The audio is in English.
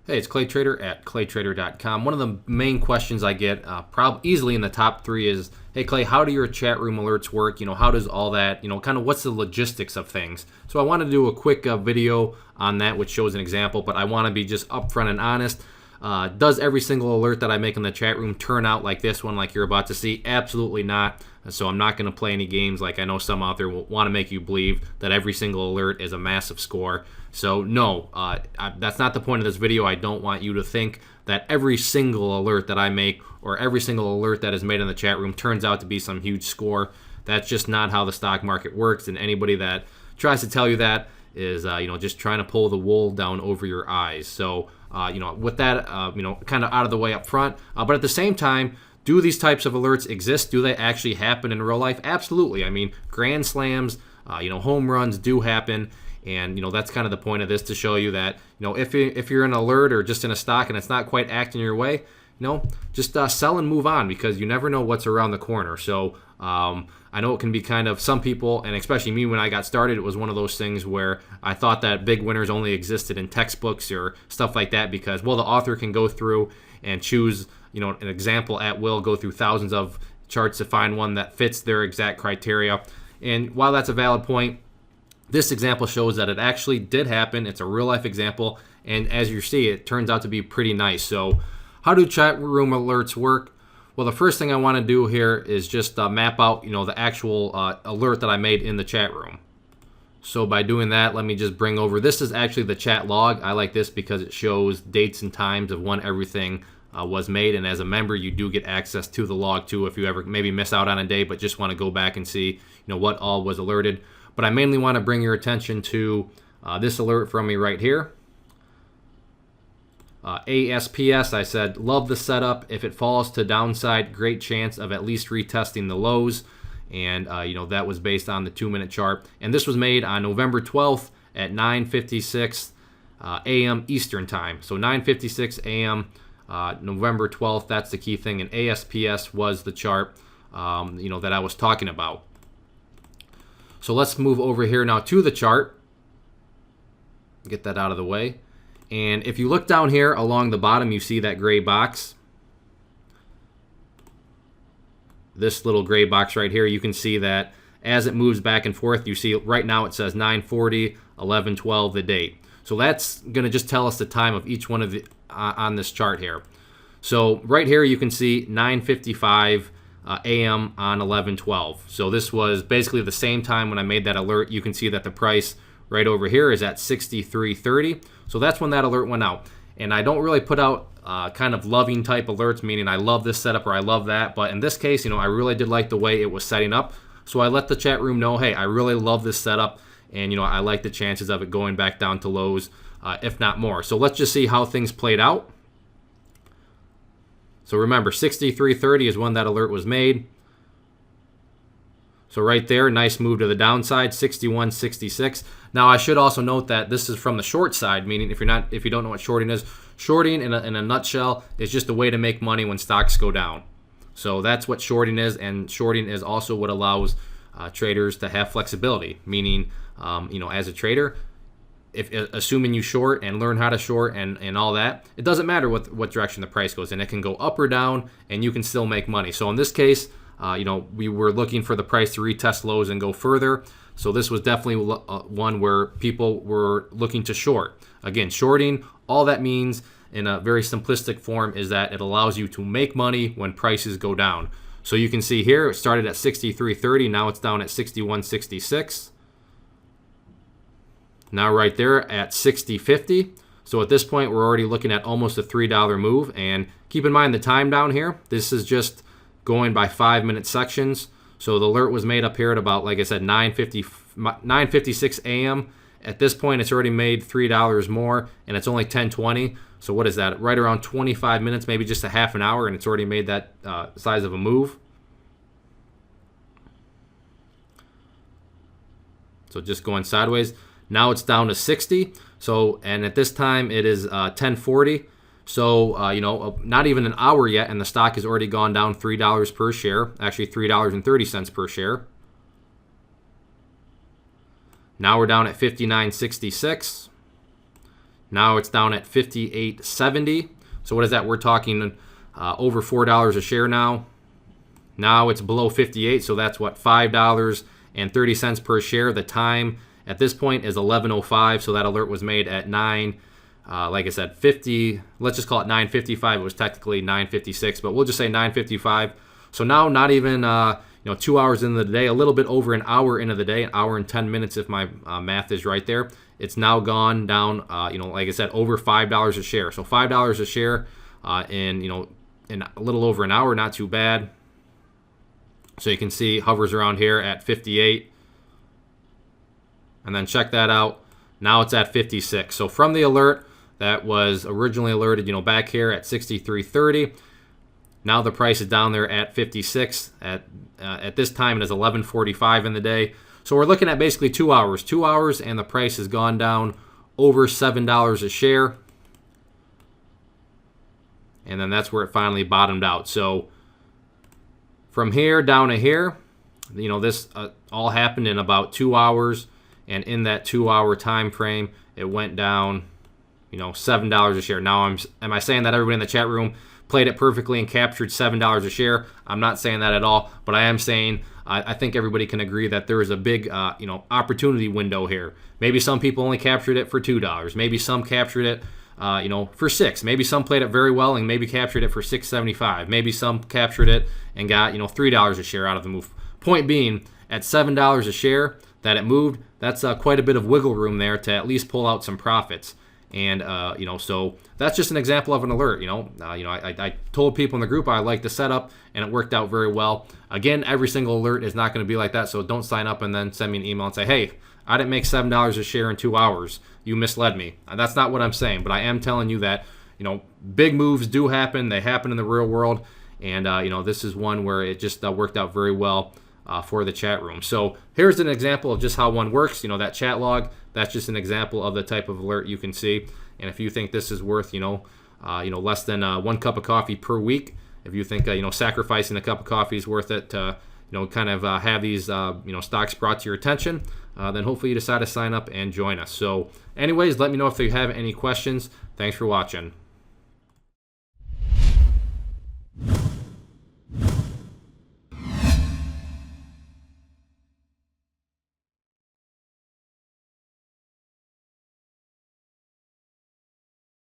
Hey, it's Clay Trader at claytrader.com. One of the main questions I get, probably easily in the top three, is, hey Clay, how do your chat room alerts work? How does all that, kind of what's the logistics of things? So I want to do a quick video on that, which shows an example, but I want to be just upfront and honest. Does every single alert that I make in the chat room turn out like this one, like you're about to see? Absolutely not. So I'm not going to play any games like I know some out there will want to make you believe that every single alert is a massive score. So no, that's not the point of this video. I don't want you to think that every single alert that I make or every single alert that is made in the chat room turns out to be some huge score. That's just not how the stock market works, and anybody that tries to tell you that is just trying to pull the wool down over your eyes. So with that kind of out of the way up front, but at the same time, do these types of alerts exist? Do they actually happen in real life? Absolutely. I mean, grand slams, home runs do happen. And that's kind of the point of this, to show you that if you're in an alert or just in a stock and it's not quite acting your way, just sell and move on, because you never know what's around the corner. So I know it can be kind of, some people, and especially me when I got started, it was one of those things where I thought that big winners only existed in textbooks or stuff like that, because, well, the author can go through and choose an example at will, go through thousands of charts to find one that fits their exact criteria. And while that's a valid point, this example shows that it actually did happen. It's a real life example, and as you see, it turns out to be pretty nice. So how do chat room alerts work? Well, the first thing I want to do here is just map out the actual alert that I made in the chat room. So by doing that, let me just bring over, this is actually the chat log. I like this because it shows dates and times of when everything was made, and as a member you do get access to the log too if you ever maybe miss out on a day but just want to go back and see what all was alerted. But I mainly want to bring your attention to this alert from me right here. ASPS, I said, love the setup. If it falls to downside, great chance of at least retesting the lows. And that was based on the 2-minute chart. And this was made on November 12th at 9:56 a.m. Eastern time. So 9:56 a.m. November 12th, that's the key thing. And ASPS was the chart that I was talking about. So let's move over here now to the chart. Get that out of the way. And if you look down here along the bottom, you see that gray box. This little gray box right here, you can see that as it moves back and forth, you see right now it says 9:40, 11:12, the date. So that's going to just tell us the time of each one of the on this chart here. So right here you can see 9:55 a.m. on 11/12. So this was basically the same time when I made that alert. You can see that the price right over here is at 63.30. So that's when that alert went out. And I don't really put out kind of loving type alerts, meaning I love this setup or I love that. But in this case, I really did like the way it was setting up. So I let the chat room know, hey, I really love this setup, and I like the chances of it going back down to lows, if not more. So let's just see how things played out. So remember, 63.30 is when that alert was made. So right there, nice move to the downside, 61.66. Now I should also note that this is from the short side, meaning if you don't know what shorting is, shorting in a nutshell is just a way to make money when stocks go down. So that's what shorting is, and shorting is also what allows traders to have flexibility, meaning as a trader, if assuming you short and learn how to short and all that, it doesn't matter what direction the price goes in. It can go up or down, and you can still make money. So in this case, we were looking for the price to retest lows and go further. So this was definitely one where people were looking to short. Again, shorting, all that means in a very simplistic form is that it allows you to make money when prices go down. So you can see here, it started at 63.30, now it's down at 61.66. Now right there at 60.50. So at this point, we're already looking at almost a $3 move. And keep in mind the time down here. This is just going by 5-minute sections. So the alert was made up here at about, like I said, 9:56 a.m. At this point, it's already made $3 more, and it's only 10:20. So what is that? Right around 25 minutes, maybe just a half an hour, and it's already made that size of a move. So just going sideways. Now it's down to 60. So, and at this time it is 10:40. So, not even an hour yet, and the stock has already gone down $3 per share, actually $3.30 per share. Now we're down at 59.66. Now it's down at 58.70. So what is that? We're talking over $4 a share now. Now it's below 58, so that's what, $5.30 per share. The time at this point is 11:05, so that alert was made at 9. Like I said, 50. Let's just call it 9:55. It was technically 9:56, but we'll just say 9:55. So now, not even 2 hours into the day, a little bit over an hour into the day, an hour and 10 minutes if my math is right there. It's now gone down, like I said, over $5 a share. So $5 a share in a little over an hour, not too bad. So you can see hovers around here at 58. And then check that out. Now it's at 56. So from the alert that was originally alerted, back here at 63.30, now the price is down there at 56. At this time, it is 11:45 in the day. So we're looking at basically 2 hours. 2 hours, and the price has gone down over $7 a share. And then that's where it finally bottomed out. So from here down to here, this all happened in about 2 hours. And in that 2 hour time frame, it went down, $7 a share. Now, am I saying that everybody in the chat room played it perfectly and captured $7 a share? I'm not saying that at all, but I am saying I think everybody can agree that there is a big, opportunity window here. Maybe some people only captured it for $2. Maybe some captured it, for $6. Maybe some played it very well and maybe captured it for $6.75. Maybe some captured it and got, $3 a share out of the move. Point being, at $7 a share that it moved, that's quite a bit of wiggle room there to at least pull out some profits. And, so that's just an example of an alert. I told people in the group I like the setup, and it worked out very well. Again, every single alert is not going to be like that, so don't sign up and then send me an email and say, hey, I didn't make $7 a share in 2 hours. You misled me. That's not what I'm saying, but I am telling you that, big moves do happen. They happen in the real world, and, this is one where it just worked out very well for the chat room. So here's an example of just how one works. That chat log, that's just an example of the type of alert you can see. And if you think this is worth, less than 1 cup of coffee per week, if you think, sacrificing a cup of coffee is worth it to, kind of have these, stocks brought to your attention, then hopefully you decide to sign up and join us. So anyways, let me know if you have any questions. Thanks for watching.